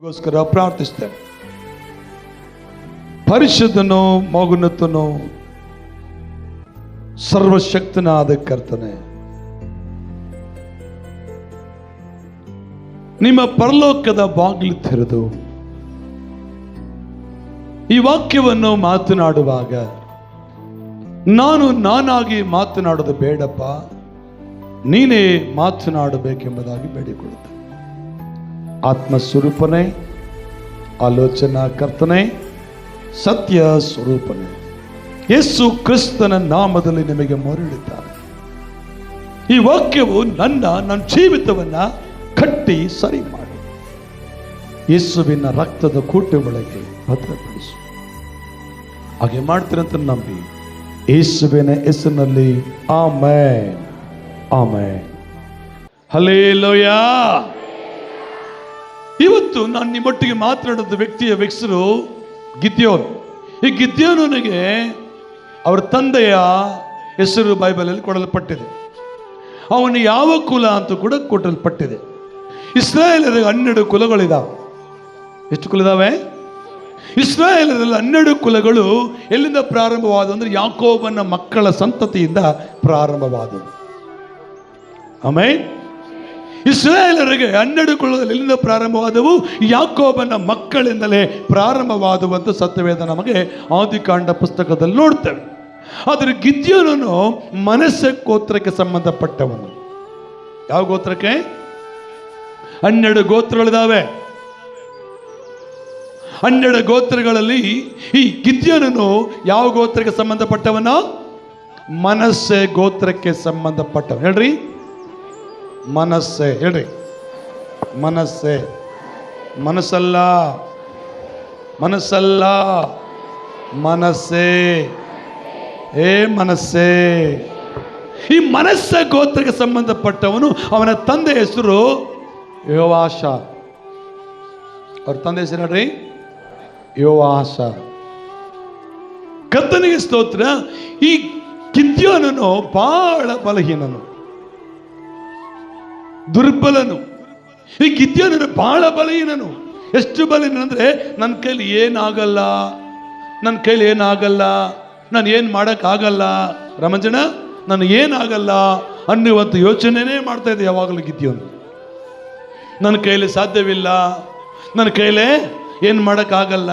ಗೋಸ್ಕರ ಪ್ರಾರ್ಥಿಸ್ತೇನೆ. ಪರಿಶುದ್ಧನೋ ಮೌನತನೋ ಸರ್ವಶಕ್ತನಾದ ಕರ್ತನೆ, ನಿಮ್ಮ ಪರಲೋಕದ ಬಾಗಿಲು ತೆರೆದು ಈ ವಾಕ್ಯವನ್ನು ಮಾತನಾಡುವಾಗ ನಾನಾಗಿ ಮಾತನಾಡೋದು ಬೇಡಪ್ಪ, ನೀನೇ ಮಾತನಾಡಬೇಕೆಂಬುದಾಗಿ ಬೇಡಿಕೊಳ್ಳುತ್ತೇನೆ. ಆತ್ಮಸ್ವರೂಪನೇ, ಆಲೋಚನಾ ಕರ್ತನೆ, ಸತ್ಯ ಸ್ವರೂಪನೇ, ಯೇಸು ಕ್ರಿಸ್ತನ ನಾಮದಲ್ಲಿ ನಿಮಗೆ ಮೊರೆಯಿಡುತ್ತಾರೆ. ಈ ವಾಕ್ಯವು ನನ್ನ ಜೀವಿತವನ್ನ ಕಟ್ಟಿ ಸರಿ ಮಾಡಿ ಯೇಸುವಿನ ರಕ್ತದ ಕೋಟೆ ಒಳಗೆ ಭದ್ರಪಡಿಸು. ಹಾಗೆ ಮಾಡ್ತೀರಂತ ನಂಬಿ ಯೇಸುವಿನ ಹೆಸರಿನಲ್ಲಿ ಆಮೆನ್, ಆಮೆನ್, ಹಲ್ಲೆಲೂಯಾ. ಇವತ್ತು ನಾನು ನಿಮ್ಮೊಟ್ಟಿಗೆ ಮಾತನಾಡಿದ ವ್ಯಕ್ತಿಯ ಹೆಸರು ಗಿದ್ಯೋನ್. ಈ ಗಿದ್ಯೋನನಿಗೆ ಅವರ ತಂದೆಯ ಹೆಸರು ಬೈಬಲಲ್ಲಿ ಕೊಡಲ್ಪಟ್ಟಿದೆ. ಅವನು ಯಾವ ಕುಲ ಅಂತ ಕೂಡ ಕೊಡಲ್ಪಟ್ಟಿದೆ. ಇಸ್ರಾಯೇಲರಿಗೆ 12 ಕುಲಗಳಿದಾವೆ. ಎಷ್ಟು ಕುಲ ಇದಾವೆ? ಇಸ್ರಾಯೇಲರಲ್ಲಿ 12 ಕುಲಗಳು ಎಲ್ಲಿಂದ ಪ್ರಾರಂಭವಾದವು ಅಂದ್ರೆ ಯಾಕೋಬನ ಮಕ್ಕಳ ಸಂತತಿಯಿಂದ ಪ್ರಾರಂಭವಾದವು. ಆಮೆನ್. ಇಸ್ರಾಯೇಲರಿಗೆ 12 ಕುಲದಲ್ಲಿ ಎಲ್ಲಿಂದ ಪ್ರಾರಂಭವಾದವು? ಯಾಕೋಬನ ಮಕ್ಕಳಿಂದಲೇ ಪ್ರಾರಂಭವಾದವಂತ ಸತ್ಯವೇದ ನಮಗೆ ಆದಿಕಾಂಡ ಪುಸ್ತಕದಲ್ಲಿ ನೋಡ್ತೇವೆ. ಆದರೆ ಗಿದ್ಯೋನನು ಮನಸ್ಸೆ ಗೋತ್ರಕ್ಕೆ ಸಂಬಂಧಪಟ್ಟವನು. ಯಾವ ಗೋತ್ರಕ್ಕೆ? 12 ಗೋತ್ರಗಳಿದಾವೆ. 12 ಗೋತ್ರಗಳಲ್ಲಿ ಈ ಗಿದ್ಯೋನನು ಯಾವ ಗೋತ್ರಕ್ಕೆ ಸಂಬಂಧಪಟ್ಟವನ? ಮನಸ್ಸೆ ಗೋತ್ರಕ್ಕೆ ಸಂಬಂಧಪಟ್ಟವ. ಹೇಳ್ರಿ, ಮನಸ್ಸೆ. ಹೇಳ್ರಿ, ಮನಸ್ಸೆ. ಮನಸ್ಸಲ್ಲ, ಮನಸ್ಸಲ್ಲ, ಮನಸ್ಸೆ. ಮನಸ್ಸೆ. ಈ ಮನಸ್ಸೆ ಗೋತ್ರಕ್ಕೆ ಸಂಬಂಧಪಟ್ಟವನು. ಅವನ ತಂದೆ ಹೆಸರು ಯೋವಾಷ. ಅವ್ರ ತಂದೆ ಹೆಸರು ಹೇಳ್ರಿ, ಯೋವಾಷ. ಕರ್ತನಿಗೆ ಸ್ತೋತ್ರ. ಈ ಗಿದ್ಯೋನನು ಬಹಳ ಬಲಹೀನನು, ದುರ್ಬಲನು. ಈ ಗಿದ್ಯೋನನು ಬಹಳ ಬಲಹೀನನು. ಎಷ್ಟು ಬಲಹೀನ ಅಂದ್ರೆ ನನ್ನ ಕೈಲಿ ಏನಾಗಲ್ಲ, ನನ್ನ ಕೈಲಿ ಏನಾಗಲ್ಲ, ನಾನು ಏನು ಮಾಡೋಕ್ಕಾಗಲ್ಲ ರಮಂಜನ, ನಾನು ಏನಾಗಲ್ಲ ಅನ್ನುವಂಥ ಯೋಚನೆನೇ ಮಾಡ್ತಾ ಇದ್ದೆ ಯಾವಾಗಲೂ ಗಿದ್ಯೋನು. ನನ್ನ ಕೈಲಿ ಸಾಧ್ಯವಿಲ್ಲ, ನನ್ನ ಕೈಲೇ ಏನು ಮಾಡೋಕ್ಕಾಗಲ್ಲ.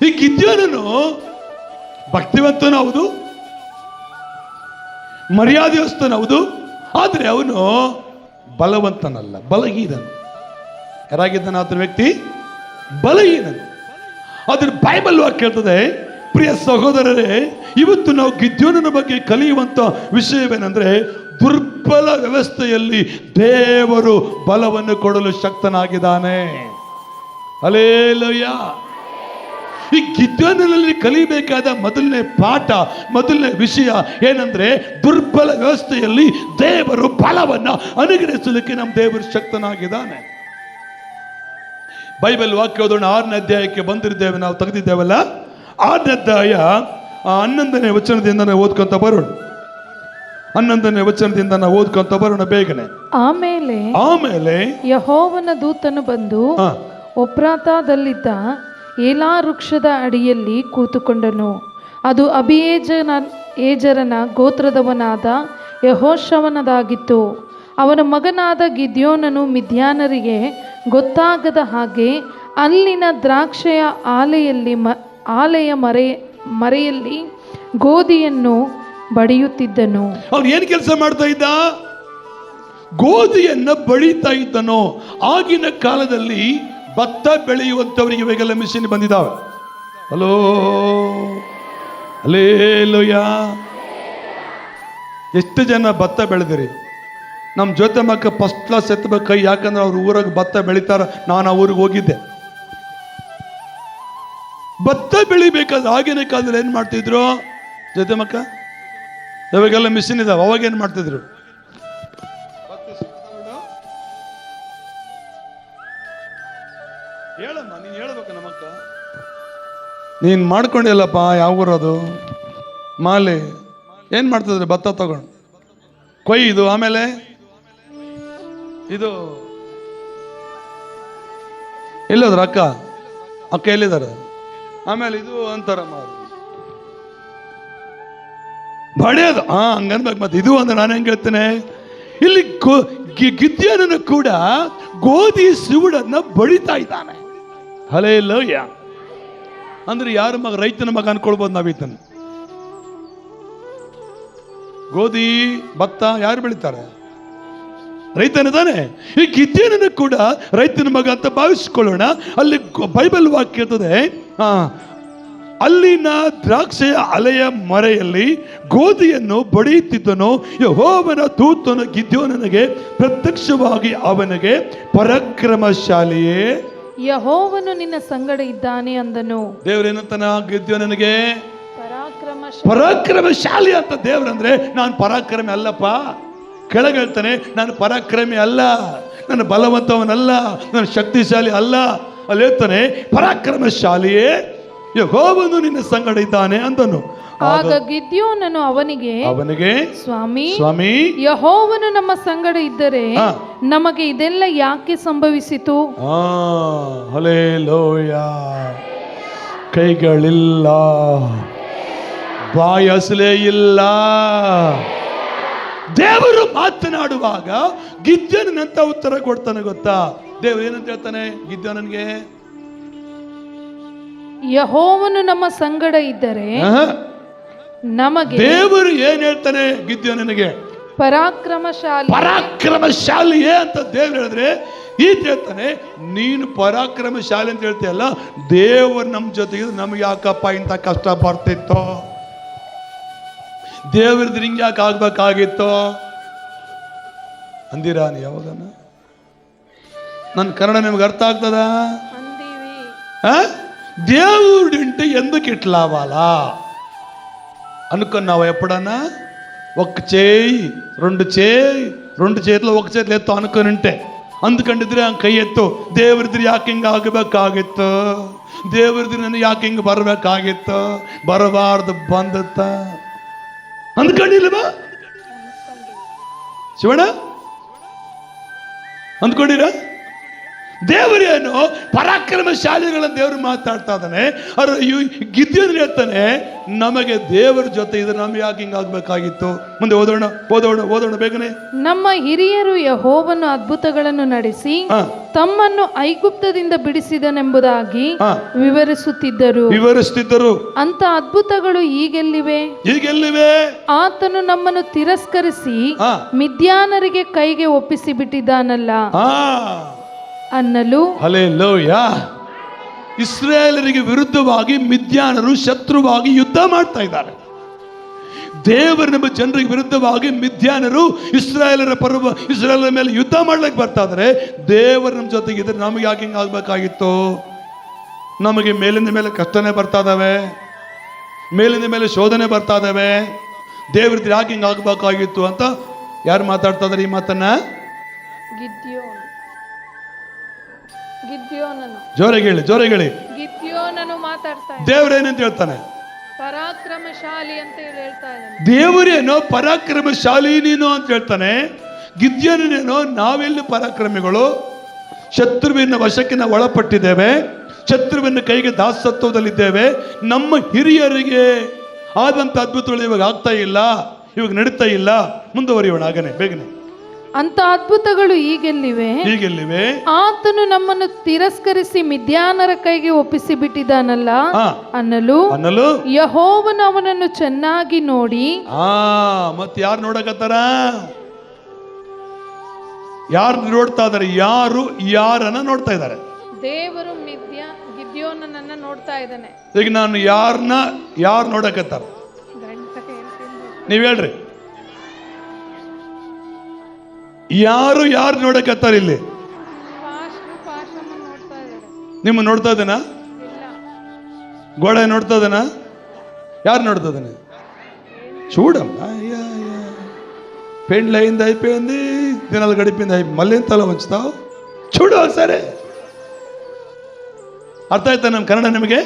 ಈ ಗಿದ್ಯೋನನು ಭಕ್ತಿವಂತನು ಹೌದು, ಮರ್ಯಾದೆಯಸ್ತನು ಹೌದು, ಆದರೆ ಅವನು ಬಲವಂತನಲ್ಲ, ಬಲಹೀನನು. ಯಾರಾಗಿದ್ದಾನೆ ಆತನ ವ್ಯಕ್ತಿ? ಬಲಹೀನನು. ಅದ್ರ ಬೈಬಲ್ ವಾಕ್ಯ ಹೇಳ್ತದೆ, ಪ್ರಿಯ ಸಹೋದರರೇ, ಇವತ್ತು ನಾವು ಗಿದ್ಯೋನನ ಬಗ್ಗೆ ಕಲಿಯುವಂತ ವಿಷಯವೇನೆಂದ್ರೆ, ದುರ್ಬಲ ವ್ಯವಸ್ಥೆಯಲ್ಲಿ ದೇವರು ಬಲವನ್ನು ಕೊಡಲು ಶಕ್ತನಾಗಿದ್ದಾನೆ. ಹಲ್ಲೆಲೂಯಾ. ಈ ಗಿದ್ಯೋನನಲ್ಲಿ ಕಲಿಬೇಕಾದ ಮೊದಲನೇ ಪಾಠ, ಮೊದಲನೇ ವಿಷಯ ಏನಂದ್ರೆ, ದುರ್ಬಲ ವ್ಯವಸ್ಥೆಯಲ್ಲಿ ದೇವರು ಬಲವನ್ನು ಅನುಗ್ರಹಿಸಲಿಕ್ಕೆ ನಮ್ಮ ದೇವರು ಶಕ್ತನಾಗಿದ್ದಾನೆ. ಬೈಬಲ್ ವಾಕ್ಯ ಓದೋಣ. 6ನೇ ಅಧ್ಯಾಯಕ್ಕೆ ಬಂದಿದ್ದೇವೆ, ನಾವು ತೆಗೆದಿದ್ದೇವಲ್ಲ. 6ನೇ ಅಧ್ಯಾಯ 11ನೇ ವಚನದಿಂದ ನಾವು ಓದ್ಕೊಂತ ಬರೋಣ. 11ನೇ ವಚನದಿಂದ ನಾವು ಓದ್ಕೊಂತ ಬರೋಣ ಬೇಗನೆ. ಆಮೇಲೆ ಯೆಹೋವನ ದೂತನು ಬಂದು ಒಫ್ರಾತದಲ್ಲಿದ್ದ ಏಲಾ ವೃಕ್ಷದ ಅಡಿಯಲ್ಲಿ ಕೂತುಕೊಂಡನು. ಅದು ಅಬೀಯೆಜರನ ಗೋತ್ರದವನಾದ ಯೆಹೋಶವನದಾಗಿತ್ತು. ಅವನ ಮಗನಾದ ಗಿದ್ಯೋನನು ಮಿದ್ಯಾನರಿಗೆ ಗೊತ್ತಾಗದ ಹಾಗೆ ಅಲ್ಲಿನ ದ್ರಾಕ್ಷೆಯ ಆಲೆಯ ಮರೆಯಲ್ಲಿ ಗೋಧಿಯನ್ನು ಬಡಿಯುತ್ತಿದ್ದನು. ಅವನು ಏನು ಕೆಲಸ ಮಾಡ್ತಾ ಇದ್ದ? ಗೋಧಿಯನ್ನು ಬಡಿತಾ ಇದ್ದನು. ಆಗಿನ ಕಾಲದಲ್ಲಿ ಭತ್ತ ಬೆಳೆಯುವಂಥವರಿಗೆ ಇವಾಗೆಲ್ಲ ಮಿಷಿನ್ ಬಂದಿದ್ದಾವೆ. Hello, hallelujah. ಎಷ್ಟು ಜನ ಭತ್ತ ಬೆಳೆದಿರಿ? ನಮ್ಮ ಜೊತೆ ಮಕ್ಕ ಫಸ್ಟ್ ಕ್ಲಾಸ್ ಎತ್ತಬೇಕು ಕೈ, ಯಾಕಂದ್ರೆ ಅವ್ರ ಊರಾಗ ಭತ್ತ ಬೆಳಿತಾರ. ನಾನು ಆ ಊರಿಗೆ ಹೋಗಿದ್ದೆ. ಭತ್ತ ಬೆಳಿಬೇಕಾದ್ರೆ ಆಗಿನ ಕಾಲದಲ್ಲಿ ಏನು ಮಾಡ್ತಿದ್ರು ಜೊತೆ ಮಕ್ಕ? ಇವಾಗೆಲ್ಲ ಮಿಷಿನ್ ಇದಾವೆ. ಅವಾಗ ಏನು ಮಾಡ್ತಿದ್ರು? ಹೇಳಮ್ಮ, ನೀನು ಹೇಳ್ಬೇಕು ನಮ್ಮಕ್ಕ. ನೀನು ಮಾಡ್ಕೊಂಡಿಲ್ಲಪ್ಪ. ಯಾವ ಊರದು? ಮಾಲೆ. ಏನು ಮಾಡ್ತಿದ್ರಿ? ಭತ್ತ ತಗೊಂಡು ಕೊಯ್ದು ಆಮೇಲೆ ಇದು ಎಲ್ಲೋದ್ರ ಅಕ್ಕ ಅಕ್ಕ ಎಲ್ಲಿದ್ದಾರೆ? ಆಮೇಲೆ ಇದು ಅಂತಾರಮ್ಮ ಬಡಿಯೋದು, ಹಂಗನ್ಬೇಕು. ಮತ್ತೆ ಇದು ಅಂದ್ರೆ ನಾನು ಹೆಂಗೆ ಹೇಳ್ತೇನೆ, ಇಲ್ಲಿ ಗಿದ್ಯೋನನ್ನು ಕೂಡ ಗೋಧಿ ಸಿವುಡನ್ನ ಬಡಿತಾ ಇದ್ದಾನೆ. ಹಲ್ಲೆಲೂಯ. ಅಂದ್ರೆ ಯಾರ ಮಗ? ರೈತನ ಮಗ ಅನ್ಕೊಳ್ಬೋದು ನಾವೀತನ. ಗೋಧಿ ಭತ್ತ ಯಾರು ಬೆಳಿತಾರೆ? ರೈತನ ತಾನೆ. ಈ ಗಿದ್ಯೋನನ್ನು ಕೂಡ ರೈತನ ಮಗ ಅಂತ ಭಾವಿಸ್ಕೊಳ್ಳೋಣ. ಅಲ್ಲಿ ಬೈಬಲ್ ವಾಕ್ಯ ಇರ್ತದೆ, ಅಲ್ಲಿನ ದ್ರಾಕ್ಷೆಯ ಅಲೆಯ ಮರೆಯಲ್ಲಿ ಗೋಧಿಯನ್ನು ಬಡಿಯುತ್ತಿದ್ದನು. ಯೆಹೋವನ ದೂತನು ಗಿದ್ಯೋನನಿಗೆ ಪ್ರತ್ಯಕ್ಷವಾಗಿ ಅವನಿಗೆ, ಪರಾಕ್ರಮಶಾಲಿಯೇ, ಯೆಹೋವನು ನಿನ್ನ ಸಂಗಡ ಇದ್ದಾನೆ ಅಂದನು. ದೇವರೇನಂತನ ಗಿದ್ಯೋನನಿಗೆ? ಪರಾಕ್ರಮಶಾಲಿ ಅಂತ. ದೇವ್ರಂದ್ರೆ ನಾನು ಪರಾಕ್ರಮಿ ಅಲ್ಲಪ್ಪ. ಕೆಳಗೆ ಹೇಳ್ತಾನೆ, ನಾನು ಪರಾಕ್ರಮಿ ಅಲ್ಲ, ನಾನು ಬಲವಂತವನಲ್ಲ, ನಾನು ಶಕ್ತಿಶಾಲಿ ಅಲ್ಲ. ಅಲ್ಲಿ ಹೇಳ್ತಾನೆ ಪರಾಕ್ರಮಶಾಲಿಯೇ, ಯೆಹೋವನು ನಿನ್ನ ಸಂಗಡ ಇದ್ದಾನೆ ಅಂದನು. ಆಗ ಗಿದ್ಯೋನನು ಅವನಿಗೆ ಸ್ವಾಮಿ, ಯೆಹೋವನು ನಮ್ಮ ಸಂಗಡ ಇದ್ದರೆ ನಮಗೆ ಇದೆಲ್ಲ ಯಾಕೆ ಸಂಭವಿಸಿತು? ಹಲ್ಲೆಲೂಯ. ಕೈಗಳಿಲ್ಲ, ಬಾಯಸಲೇ ಇಲ್ಲ. ದೇವರು ಮಾತನಾಡುವಾಗ ಗಿದ್ಯೋನಂತ ಉತ್ತರ ಕೊಡ್ತಾನೆ ಗೊತ್ತಾ? ದೇವರು ಏನಂತ ಹೇಳ್ತಾನೆ ಗಿದ್ಯೋನನಿಗೆ? ಯೆಹೋವನು ನಮ್ಮ ಸಂಗಡ ಇದ್ದರೆ ನಮಗೆ. ದೇವರು ಏನ್ ಹೇಳ್ತಾನೆ ಗಿದ್ಯೋನನಿಗೆ? ಪರಾಕ್ರಮಶಾಲಿಯೇ ಅಂತ ದೇವ್ರು ಹೇಳಿದ್ರೆ ಈತ ಹೇಳ್ತಾನೆ, ನೀನು ಪರಾಕ್ರಮಶಾಲಿ ಅಂತ ಹೇಳ್ತೀಯಲ್ಲ, ದೇವರು ನಮ್ಮ ಜೊತೆಗೆ ನಮ್ಗೆ ಯಾಕಪ್ಪ ಇಂಥ ಕಷ್ಟ ಬರ್ತಿತ್ತು? ದೇವ್ರದ್ದು ಹಿಂಗೆ ಯಾಕೆ ಆಗ್ಬೇಕಾಗಿತ್ತು ಅಂದಿರಾ? ನೀ ಯಾವಾಗನ ನನ್ನ ಕನ್ನಡ ನಿಮ್ಗೆ ಅರ್ಥ ಆಗ್ತದ? దేవుడింటే ఎందుకు ఇట్లా అవ్వాలా అనుకున్నావా ఎప్పుడన్నా? ఒక చేయి రెండు చేతులు ఒక చేతులు ಎತ್ತು ಅನ್ಕೊಂಡೆ. ಅಂದ್ಕೊಂಡಿದ್ರೆ ಕೈ ಎತ್ತು. ದೇವ್ರದ್ರಿ ಯಾಕೆ ಹಿಂಗೆ ಆಗಬೇಕಾಗಿತ್ತು? ದೇವ್ರದ್ರಿ ನನಗೆ ಯಾಕೆ ಹಿಂಗೆ ಬರಬೇಕಾಗಿತ್ತು? ಬರಬಾರ್ದು ಬಂದತ್ತ ಅಂದ್ಕೊಂಡಿಲ್ವಾ ಶಿವಣ್ಣ? ಅಂದ್ಕೊಂಡಿರ? ದೇವರೇನು ಪರಾಕ್ರಮಶಾಲಿಗಳನ್ನು ದೇವರು ಮಾತಾಡ್ತಾ ಇದ್ದಾನೆ. ಅವರು ಗಿದ್ಯೋನು ಹೇಳ್ತಾನೆ, ನಮಗೆ ದೇವರ ಜೊತೆ ಇದ್ರೆ ನಮ್ಗೆ ಯಾಕೆ ಹಿಂಗೆ ಆಗ್ಬೇಕಾಗಿತ್ತು? ಮುಂದೆ ಓದೋಣ ಬೇಗನೆ. ನಮ್ಮ ಹಿರಿಯರು ಯೆಹೋವನು ಅದ್ಭುತಗಳನ್ನು ನಡೆಸಿ ತಮ್ಮನ್ನು ಐಗುಪ್ತದಿಂದ ಬಿಡಿಸಿದನೆಂಬುದಾಗಿ ವಿವರಿಸುತ್ತಿದ್ದರು. ಅಂತ ಅದ್ಭುತಗಳು ಈಗೆಲ್ಲಿವೆ? ಆತನು ನಮ್ಮನ್ನು ತಿರಸ್ಕರಿಸಿ ಮಿದ್ಯಾನರಿಗೆ ಕೈಗೆ ಒಪ್ಪಿಸಿ ಬಿಟ್ಟಿದ್ದಾನಲ್ಲ ಅನ್ನಲು. ಹಲ್ಲೆಲೂಯ. ಇಸ್ರಾಯೇಲರಿಗೆ ವಿರುದ್ಧವಾಗಿ ಮಿದ್ಯಾನರು ಶತ್ರುವಾಗಿ ಯುದ್ಧ ಮಾಡ್ತಾ ಇದ್ದಾರೆ. ದೇವರ ನಮ್ಮ ಜನರಿಗೆ ವಿರುದ್ಧವಾಗಿ ಮಿದ್ಯಾನರು ಇಸ್ರಾಯೇಲರ ಮೇಲೆ ಯುದ್ಧ ಮಾಡ್ಲಿಕ್ಕೆ ಬರ್ತಾ ಇದ್ದಾರೆ. ದೇವರ ನಮ್ಮ ಜೊತೆಗಿದ್ರೆ ನಮಗೆ ಯಾಕೆ ಹಿಂಗೆ ಆಗ್ಬೇಕಾಗಿತ್ತು? ನಮಗೆ ಮೇಲಿಂದ ಮೇಲೆ ಕಷ್ಟನೇ ಬರ್ತಾ ಇದಾವೆ, ಮೇಲಿಂದ ಮೇಲೆ ಶೋಧನೆ ಬರ್ತಾ ಇದಾವೆ. ದೇವ್ರದ್ದು ಯಾಕೆ ಹಿಂಗೆ ಆಗ್ಬೇಕಾಗಿತ್ತು ಅಂತ ಯಾರು ಮಾತಾಡ್ತಾ ಇದಾರೆ ಈ ಮಾತನ್ನ? ಜೋರಾಗಿ ಹೇಳಿ. ಗಿದ್ಯೋನನು ಮಾತಾಡ್ತಾನೆ. ದೇವರೇನಂತ ಹೇಳ್ತಾನೆ? ಪರಾಕ್ರಮಶಾಲಿ ಅಂತ ಹೇಳ್ತಾ ಇದ್ದಾನೆ. ದೇವರೇನೋ ಪರಾಕ್ರಮಶಾಲಿ ನೀನು ಅಂತ ಹೇಳ್ತಾನೆ. ಗಿದ್ಯೋನನೇನೋ ನಾವೆಲ್ಲಿ ಪರಾಕ್ರಮಿಗಳು? ಶತ್ರುವಿನ ವಶಕ್ಕೆ ನಾವು ಒಳಪಟ್ಟಿದ್ದೇವೆ, ಶತ್ರುವಿನ ಕೈಗೆ ದಾಸತ್ವದಲ್ಲಿದ್ದೇವೆ. ನಮ್ಮ ಹಿರಿಯರಿಗೆ ಆದಂತ ಅದ್ಭುತಗಳು ಇವಾಗ ಆಗ್ತಾ ಇಲ್ಲ, ಇವಾಗ ನಡೀತಾ ಇಲ್ಲ. ಮುಂದುವರಿಯೋಣ ಆಗನೆ ಬೇಗನೆ. ಅಂತ ಅದ್ಭುತಗಳು ಈಗೆಲ್ಲಿವೆ? ಆತನು ನಮ್ಮನ್ನು ತಿರಸ್ಕರಿಸಿ ಮಿದ್ಯಾನರ ಕೈಗೆ ಒಪ್ಪಿಸಿ ಬಿಟ್ಟಿದ್ದಾನಲ್ಲ ಅನ್ನಲು. ಯೆಹೋವನು ಅವನನ್ನು ಚೆನ್ನಾಗಿ ನೋಡಿ. ಮತ್ತೆ ಯಾರು ನೋಡಕತ್ತಾರ? ಯಾರು ನೋಡ್ತಾ ಇದಾರೆ? ಯಾರನ್ನ ನೋಡ್ತಾ ಇದ್ದಾರೆ? ದೇವರು ಗಿದ್ಯೋನನನ್ನ ನೋಡ್ತಾ ಇದ್ದಾನೆ. ಈಗ ನಾನು ಯಾರು ನೋಡಕತ್ತಾರ? ನೀವ್ ಹೇಳ್ರಿ. ಯಾರು ನೋಡಕತ್ತಾರ ಇಲ್ಲಿ? ನಿಮ್ಮ ನೋಡ್ತಾ ಇದ್ದಾನ? ಗೋಡೆ ನೋಡ್ತಾ ಇದ್ದಾನ? యారు నడుతుందని చూడమ్మా. పెండ్లు అయింది, అయిపోయింది, దినాలు గడిపింది, మళ్ళీ తల ఉంచుతావు? చూಡು ఒకసారి. ಅರ್ಥ ಆಯ್ತಾ ನಮ್ಮ ಕನ್ನಡ ನಿಮಗೆ?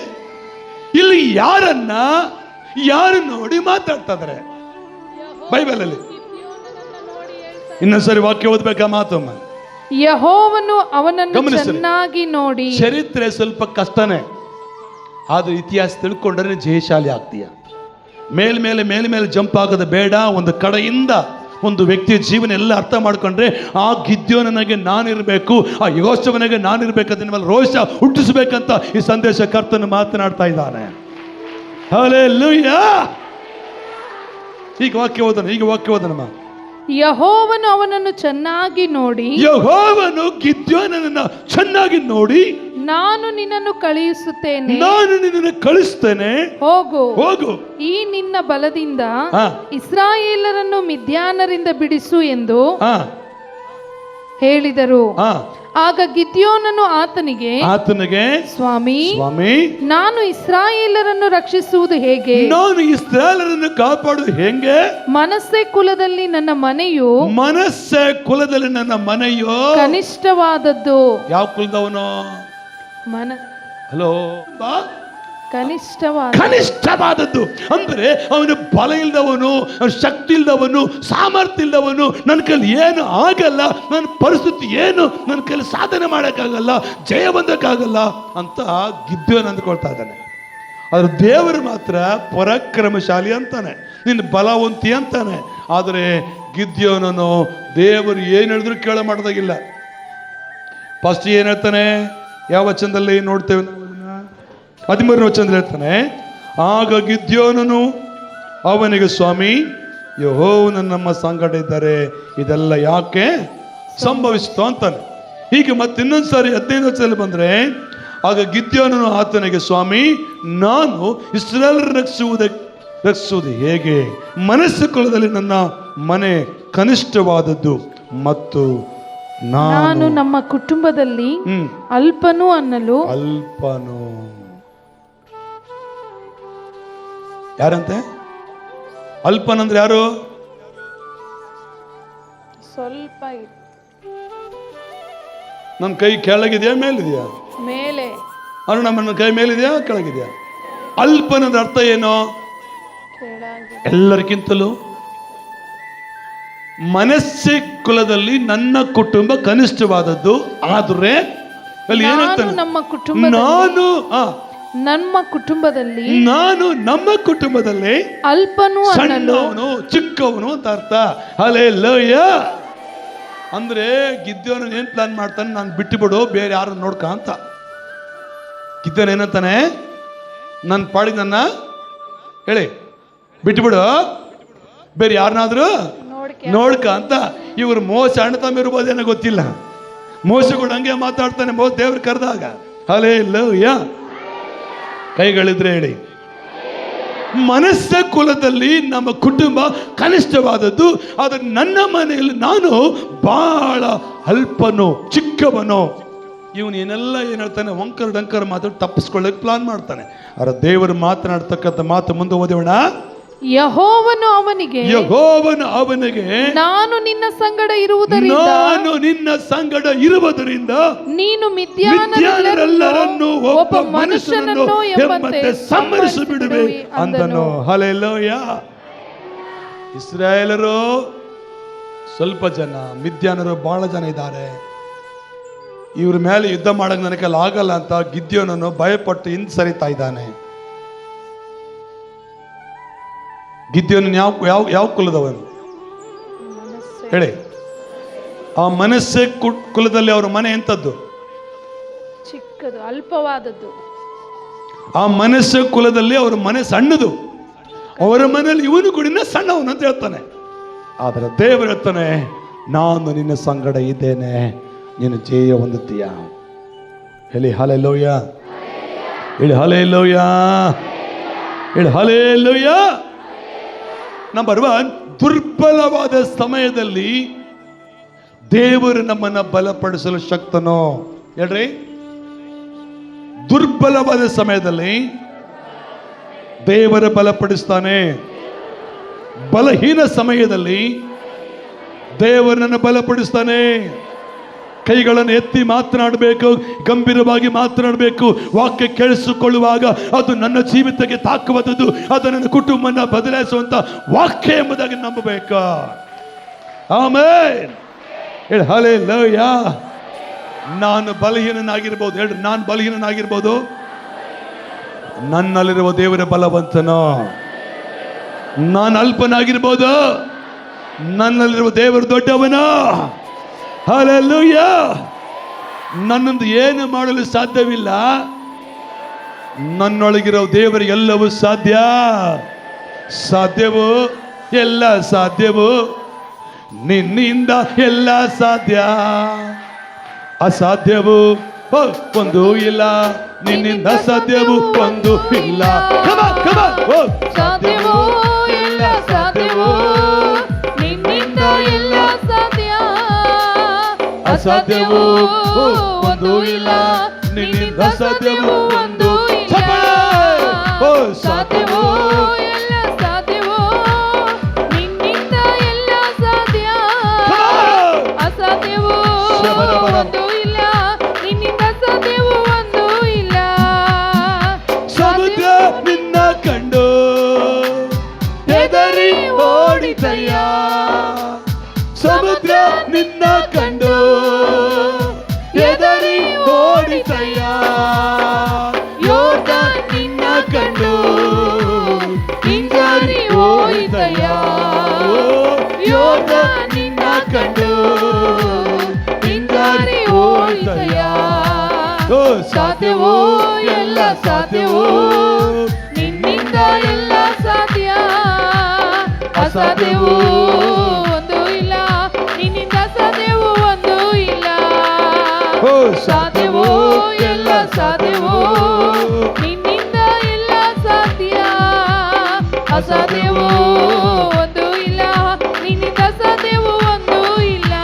ಇಲ್ಲಿ ಯಾರು ನೋಡಿ ಮಾತಾಡ್ತಾ ಇದ್ದಾರೆ ಬೈಬಲ್ ಅಲ್ಲಿ. ಇನ್ನೊಂದ್ಸರಿ ವಾಕ್ಯ ಓದ್ಬೇಕಾ ಮಾತಮ್ಮ? ಯೆಹೋವನು ಅವನನ್ನು ಗಮನಿಸಿ. ಚೆನ್ನಾಗಿ ನೋಡಿ. ಚರಿತ್ರೆ ಸ್ವಲ್ಪ ಕಷ್ಟನೇ, ಆದ್ರೆ ಇತಿಹಾಸ ತಿಳ್ಕೊಂಡ್ರೆ ಜಯಶಾಲಿ ಆಗ್ತೀಯ. ಮೇಲೆ ಜಂಪ್ ಆಗೋದು ಬೇಡ. ಒಂದು ಕಡೆಯಿಂದ ಒಂದು ವ್ಯಕ್ತಿಯ ಜೀವನ ಎಲ್ಲ ಅರ್ಥ ಮಾಡ್ಕೊಂಡ್ರೆ ಆ ಗಿದ್ಯೋನನಿಗೆ ನಾನಿರಬೇಕು, ಆ ಯೋಶುವನಿಗೆ ನಾನಿರ್ಬೇಕು, ಅದನ್ನ ಮೇಲೆ ರೋಷ ಹುಟ್ಟಿಸ್ಬೇಕಂತ ಈ ಸಂದೇಶ ಕರ್ತನು ಮಾತನಾಡ್ತಾ ಇದ್ದಾನೆ. ಹಲ್ಲೆಲೂಯಾ. ಈಗ ವಾಕ್ಯ ಓದನಮ್ಮ. ಯೆಹೋವನು ಅವನನ್ನು ಚೆನ್ನಾಗಿ ನೋಡಿ. ಯೆಹೋವನು ಗಿದ್ಯೋನನನ್ನ ಚೆನ್ನಾಗಿ ನೋಡಿ, ನಾನು ನಿನ್ನನ್ನು ಕಳುಹಿಸುತ್ತೇನೆ, ನಾನು ನಿನ್ನನ್ನು ಕಳಿಸ್ತೇನೆ, ಹೋಗು, ಈ ನಿನ್ನ ಬಲದಿಂದ ಹಾ. ಇಸ್ರಾಯೇಲರನ್ನು ಮಿದ್ಯಾನರಿಂದ ಬಿಡಿಸು ಎಂದು ಹಾ ಹೇಳಿದರು. ಹಾ. ಆಗ ಗಿದ್ಯೋನನು ಆತನಿಗೆ, ಸ್ವಾಮಿ, ನಾನು ಇಸ್ರಾಯೇಲರನ್ನು ರಕ್ಷಿಸುವುದು ಹೇಗೆ? ನಾನು ಇಸ್ರಾಯೇಲರನ್ನು ಕಾಪಾಡುವುದು ಹೆಂಗೆ? ಮನಸ್ಸೆ ಕುಲದಲ್ಲಿ ನನ್ನ ಮನೆಯು ಕನಿಷ್ಠವಾದದ್ದು. ಯಾವ ಕುಲದವನು? ಹಲೋ, ಕನಿಷ್ಠವಾದದ್ದು ಅಂದ್ರೆ ಅವನು ಬಲ ಇಲ್ದವನು, ಶಕ್ತಿ ಇಲ್ದವನು, ಸಾಮರ್ಥ್ಯ ಇಲ್ದವನು. ನನ್ನ ಕೈಲಿ ಏನು ಆಗಲ್ಲ, ನನ್ನ ಪರಿಸ್ಥಿತಿ ಏನು, ನನ್ನ ಕೈಲಿ ಸಾಧನೆ ಮಾಡೋಕ್ಕಾಗಲ್ಲ, ಜಯ ಬಂದಕ್ಕಾಗಲ್ಲ ಅಂತ ಗಿದ್ಯೋನ್ ಅಂದ್ಕೊಳ್ತಾ ಇದ್ದಾನೆ. ಆದ್ರೆ ದೇವರು ಮಾತ್ರ ಪರಾಕ್ರಮಶಾಲಿ ಅಂತಾನೆ, ನಿನ್ನ ಬಲವಂತಿ ಅಂತಾನೆ. ಆದರೆ ಗಿದ್ಯೋನನು ದೇವರು ಏನು ಹೇಳಿದ್ರು ಕೇಳ ಮಾಡ್ದಾಗಿಲ್ಲ. ಫಸ್ಟ್ ಏನು ಹೇಳ್ತಾನೆ? ಯಾವ ವಚನದಲ್ಲಿ ನೋಡ್ತೇವೆ? 13ನೇ ವಚನದಲ್ಲಿ ಹೇಳ್ತಾನೆ, ಆಗ ಗಿದ್ಯೋನನು ಅವನಿಗೆ, ಸ್ವಾಮಿ, ಯೆಹೋವನು ನಮ್ಮ ಸಂಗಡ ಇದ್ದಾರೆ, ಇದೆಲ್ಲ ಯಾಕೆ ಸಂಭವಿಸಿತು ಅಂತಾನೆ. ಹೀಗೆ ಮತ್ತೆ ಇನ್ನೊಂದ್ಸಾರಿ 15ನೇ ವಚನದಲ್ಲಿ ಬಂದ್ರೆ, ಆಗ ಗಿದ್ಯೋನನು ಆತನಿಗೆ, ಸ್ವಾಮಿ, ನಾನು ಇಸ್ರಾಯೇಲರನ್ನು ರಕ್ಷಿಸುವುದು ಹೇಗೆ? ಮನಸ್ಸು ಕುಲದಲ್ಲಿ ನನ್ನ ಮನೆ ಕನಿಷ್ಠವಾದದ್ದು ಮತ್ತು ನಾನು ನಮ್ಮ ಕುಟುಂಬದಲ್ಲಿ ಅಲ್ಪನು. ಯಾರಂತೆ ಅಲ್ಪನಂದ್ರೆ? ಯಾರು? ಸ್ವಲ್ಪ. ನನ್ನ ಕೈ ಕೆಳಗಿದೆಯಾ ಮೇಲಿದೆಯಾ? ಮೇಲೆ. ಅರುಣ, ನನ್ನ ಕೈ ಮೇಲಿದೆಯಾ ಕೆಳಗಿದೆಯಾ? ಅಲ್ಪನಂದ್ರೆ ಅರ್ಥ ಏನು? ಎಲ್ಲರಿಗಿಂತಲೂ ಮನಸ್ಸೆ ಕುಲದಲ್ಲಿ ನನ್ನ ಕುಟುಂಬ ಕನಿಷ್ಠವಾದದ್ದು. ಆದ್ರೆ ಅಲ್ಲಿ ಏನಾಗ್ತಾನೆ? ನಾನು ನಮ್ಮ ಕುಟುಂಬದಲ್ಲಿ ಅಲ್ಪನು, ಸಣ್ಣವನು, ಚಿಕ್ಕವನು ಅಂತ ಅರ್ಥ. ಹಲ್ಲೆಲೂಯಾ. ಅಂದ್ರೆ ಗಿದ್ಯೋನ ಏನ್ ಪ್ಲಾನ್ ಮಾಡ್ತಾನೆ? ನಾನು ಬಿಟ್ಟು ಬಿಡು, ಬೇರೆ ಯಾರು ನೋಡ್ಕ ಅಂತ. ಗಿದ್ಯೋನ ಏನಂತಾನೆ? ನನ್ನ ಪಾಡಿಗೆ ನನ್ನ ಹೇಳಿ ಬಿಟ್ಟುಬಿಡು, ಬೇರೆ ಯಾರನ್ನಾದ್ರೂ ನೋಡ್ಕ ಅಂತ. ಇವರು ಮೋಸ ಅಣ್ಣ ತಮ್ಮ ಇರ್ಬೋದೇನೋ ಗೊತ್ತಿಲ್ಲ. ಮೋಸಗಳು ಹಂಗೆ ಮಾತಾಡ್ತಾನೆ ದೇವ್ರು ಕರೆದಾಗ. ಹಲ್ಲೆಲೂಯಾ. ಕೈಗಳಿದ್ರೆ ಹೇಳಿ. ಮನಸ್ಸ ಕುಲದಲ್ಲಿ ನಮ್ಮ ಕುಟುಂಬ ಕನಿಷ್ಠವಾದದ್ದು. ಆದ್ರೆ ನನ್ನ ಮನೆಯಲ್ಲಿ ನಾನು ಬಹಳ ಅಲ್ಪನು, ಚಿಕ್ಕವನು. ಇವನು ಏನೆಲ್ಲ ಏನ್ ಹೇಳ್ತಾನೆ? ವಂಕರ್ ಡಂಕರ್ ಮಾತಾಡಿ ತಪ್ಪಿಸ್ಕೊಳ್ಳೋಕೆ ಪ್ಲಾನ್ ಮಾಡ್ತಾನೆ. ಆದ್ರೆ ದೇವರು ಮಾತನಾಡ್ತಕ್ಕಂಥ ಮಾತು ಮುಂದೆ ಓದೋಣ. ಯೆಹೋವನು ಅವನಿಗೆ, ನಾನು ನಿನ್ನ ಸಂಗಡ ಇರುವುದರಿಂದ ನೀನು ಮಿದ್ಯಾನರೆಲ್ಲರನ್ನು ಒಬ್ಬ ಮನುಷ್ಯನನ್ನು ಎಂಬಂತೆ ಸಂಹರಿಸಿಬಿಡುವೆ ಅಂದನು. ಹಲ್ಲೆಲೂಯಾ. ಇಸ್ರಾಯೇಲರು ಸ್ವಲ್ಪ ಜನ, ಮಿದ್ಯಾನರು ಬಹಳ ಜನ ಇದ್ದಾರೆ. ಇವ್ರ ಮೇಲೆ ಯುದ್ಧ ಮಾಡಕ್ ನನಗೆ ಆಗಲ್ಲ ಅಂತ ಗಿದ್ಯೋನನು ಭಯಪಟ್ಟು ಹಿಂಸರಿತಾ ಇದ್ದಾನೆ. ಗಿದ್ಯೋನನು ಯಾವ ಕುಲದವನು ಹೇಳಿ? ಆ ಮನಸ್ಸೆ ಕುಲದಲ್ಲಿ ಅವ್ರ ಮನೆ ಎಂತದ್ದು? ಚಿಕ್ಕದು, ಅಲ್ಪವಾದದ್ದು. ಆ ಮನಸ್ಸೆ ಕುಲದಲ್ಲಿ ಅವ್ರ ಮನೆ ಸಣ್ಣದು. ಅವರ ಮನೆಯಲ್ಲಿ ಇವನು ಕೂಡ ಸಣ್ಣವನು ಅಂತ ಹೇಳ್ತಾನೆ. ಆದರೆ ದೇವರು ಹೇಳ್ತಾನೆ, ನಾನು ನಿನ್ನ ಸಂಗಡ ಇದ್ದೇನೆ, ನೀನು ಜಯ ಹೊಂದುತ್ತೀಯ. ಹೇಳಿ ಹಲ್ಲೆಲೂಯಾ. ಹೇಳಿ ಹಲ್ಲೆಲೂಯಾ. ಹೇಳಿ ಹಲ್ಲೆಲೂಯಾ. ನಂಬರ್ 1, ದುರ್ಬಲವಾದ ಸಮಯದಲ್ಲಿ ದೇವರು ನಮ್ಮನ್ನ ಬಲಪಡಿಸಲು ಶಕ್ತನೋ? ಹೇಳ್ರಿ. ದುರ್ಬಲವಾದ ಸಮಯದಲ್ಲಿ ದೇವರ ಬಲಪಡಿಸ್ತಾನೆ. ಬಲಹೀನ ಸಮಯದಲ್ಲಿ ದೇವರನ್ನು ಬಲಪಡಿಸ್ತಾನೆ. ಕೈಗಳನ್ನು ಎತ್ತಿ ಮಾತನಾಡಬೇಕು, ಗಂಭೀರವಾಗಿ ಮಾತನಾಡಬೇಕು. ವಾಕ್ಯ ಕೇಳಿಸಿಕೊಳ್ಳುವಾಗ ಅದು ನನ್ನ ಜೀವಿತಕ್ಕೆ ತಾಕುವಂಥದ್ದು, ಅದು ನನ್ನ ಕುಟುಂಬನ ಬದಲಾಯಿಸುವಂತ ವಾಕ್ಯ ಎಂಬುದಾಗಿ ನಂಬಬೇಕು. ಆಮೆನ್. ಹೇಳಿ ಹಲ್ಲೆಲೂಯ. ನಾನು ಬಲಹೀನನಾಗಿರ್ಬೋದು, ಹೇಳ್ರಿ ನಾನು ಬಲಹೀನನಾಗಿರ್ಬೋದು, ನನ್ನಲ್ಲಿರುವ ದೇವರ ಬಲವಂತನು. ನಾನು ಅಲ್ಪನಾಗಿರ್ಬೋದು, ನನ್ನಲ್ಲಿರುವ ದೇವರು ದೊಡ್ಡವನು. ಹಲ್ಲೆಲೂಯ. ನನ್ನೊಂದು ಏನು ಮಾಡಲು ಸಾಧ್ಯವಿಲ್ಲ, ನನ್ನೊಳಗಿರೋ ದೇವರಿಗೆ ಎಲ್ಲವೂ ಸಾಧ್ಯ. ಸಾಧ್ಯವು, ಎಲ್ಲ ಸಾಧ್ಯವು, ನಿನ್ನಿಂದ ಎಲ್ಲ ಸಾಧ್ಯ. ಅಸಾಧ್ಯವು ಒಂದು ಇಲ್ಲ, ನಿನ್ನಿಂದ ಸಾಧ್ಯವು ಒಂದು ಇಲ್ಲ. ಸಾಧ್ಯವೋ ಎಲ್ಲ ಸಾಧ್ಯವೋ, ನಿನ್ನಿಂದ ಎಲ್ಲ ಸಾಧ್ಯ. ಅಸಾಧ್ಯವು ಒಂದು ಇಲ್ಲ, ನಿನ್ನಿಂದ ಸಾಧ್ಯವು ಒಂದು ಇಲ್ಲ. ಸಾಧ್ಯವೋ ಎಲ್ಲ ಸಾಧ್ಯವೋ, ನಿನ್ನಿಂದ ಎಲ್ಲ ಸಾಧ್ಯ. ಅಸಾಧ್ಯವೋ ಒಂದು ಇಲ್ಲ, ನಿನ್ನಿಂದ ಸಾಧ್ಯವೋ ಒಂದು ಇಲ್ಲ. ಸಮುದ್ರ ನಿನ್ನ ಕಂಡು ಹೆದರಿ ಓಡಿತಯ್ಯ. ಸಮುದ್ರ ನಿನ್ನ ಕಂಡು ಹೆದರಿ ಓಡಿತಯ್ಯ. ಯೋರ್ದಾನ್ ನಿನ್ನ ಕಂಡು ಹಿಂಜಾರಿ ಓಡಿತಯ್ಯ. ಯೋರ್ದಾನ್ ನಿನ್ನ ಕಂಡು ಹಿಂಜಾರಿ ಓಡಿತಯ್ಯ. ಸಾಧ್ಯವೋ ಎಲ್ಲ ಸಾಧ್ಯವೋ, ನಿನ್ನಿಂದ ಎಲ್ಲ ಸಾಧ್ಯ. ಅಸಾಧ್ಯವೋ ಒಂದು ಇಲ್ಲ, ನಿನ್ನಿಂದ ಸಾಧ್ಯವೋ ಒಂದು ಇಲ್ಲ. ಸಾಧ್ಯವೋ ಎಲ್ಲ ಸಾಧ್ಯವೋ, ನಿನ್ನಿಂದ ಎಲ್ಲ ಸಾಧ್ಯ. ಅಸಾಧ್ಯವೋ ಒಂದು ಇಲ್ಲ, ನಿನ್ನಿಂದ ಸಾಧ್ಯವೋ ಒಂದು ಇಲ್ಲ.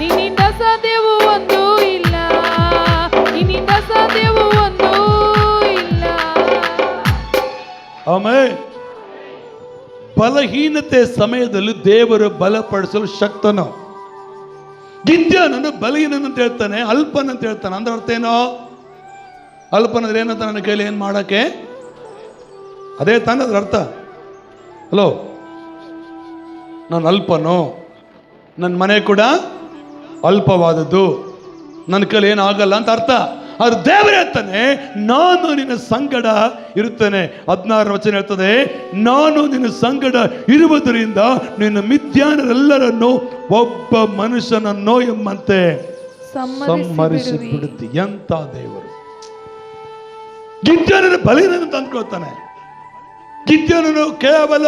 ನಿನ್ನಿಂದ ಸಾಧ್ಯವೋ ಒಂದು ಇಲ್ಲ, ನಿನ್ನಿಂದ ಸಾಧ್ಯವೋ ಒಂದು ಇಲ್ಲ. ಆಮೆನ್. ಬಲಹೀನತೆ ಸಮಯದಲ್ಲಿ ದೇವರು ಬಲಪಡಿಸಲು ಶಕ್ತನು. ಗಿದ್ಯೋನನು ಬಲಹೀನನು ಅಂತ ಹೇಳ್ತಾನೆ, ಅಲ್ಪನ ಅಂತ ಹೇಳ್ತಾನೆ. ಅಂದ್ರೆ ಅರ್ಥ ಏನೋ? ಅಲ್ಪನಂದ್ರೆ ಏನಂತ, ನನ್ನ ಕೈಲಿ ಏನು ಮಾಡಕ್ಕೆ, ಅದೇ ತಾನೇ ಅದ್ರ ಅರ್ಥ. ಹಲೋ, ನಾನು ಅಲ್ಪನು, ನನ್ನ ಮನೆ ಕೂಡ ಅಲ್ಪವಾದದ್ದು, ನನ್ನ ಕೈಲಿ ಏನು ಆಗಲ್ಲ ಅಂತ ಅರ್ಥ. ಅವ್ರು ದೇವರು ಹೇಳ್ತಾನೆ, ನಾನು ನಿನ್ನ ಸಂಗಡ ಇರುತ್ತೇನೆ. 16 ವಚನ ಹೇಳ್ತದೆ, ನಾನು ನಿನ್ನ ಸಂಗಡ ಇರುವುದರಿಂದ ನಿನ್ನ ಮಿದ್ಯಾನರೆಲ್ಲರನ್ನು ಒಬ್ಬ ಮನುಷ್ಯನನ್ನೋ ಎಂಬಂತೆ ಸಂಹರಿಸಿ ಬಿಡುತ್ತಿ. ಎಂತ ದೇವರು! ಗಿದ್ಯೋನನ ಬಲಹೀನಂತ ಅಂದ್ಕೊಳ್ತಾನೆ, ಗಿದ್ಯೋನನು ಕೇವಲ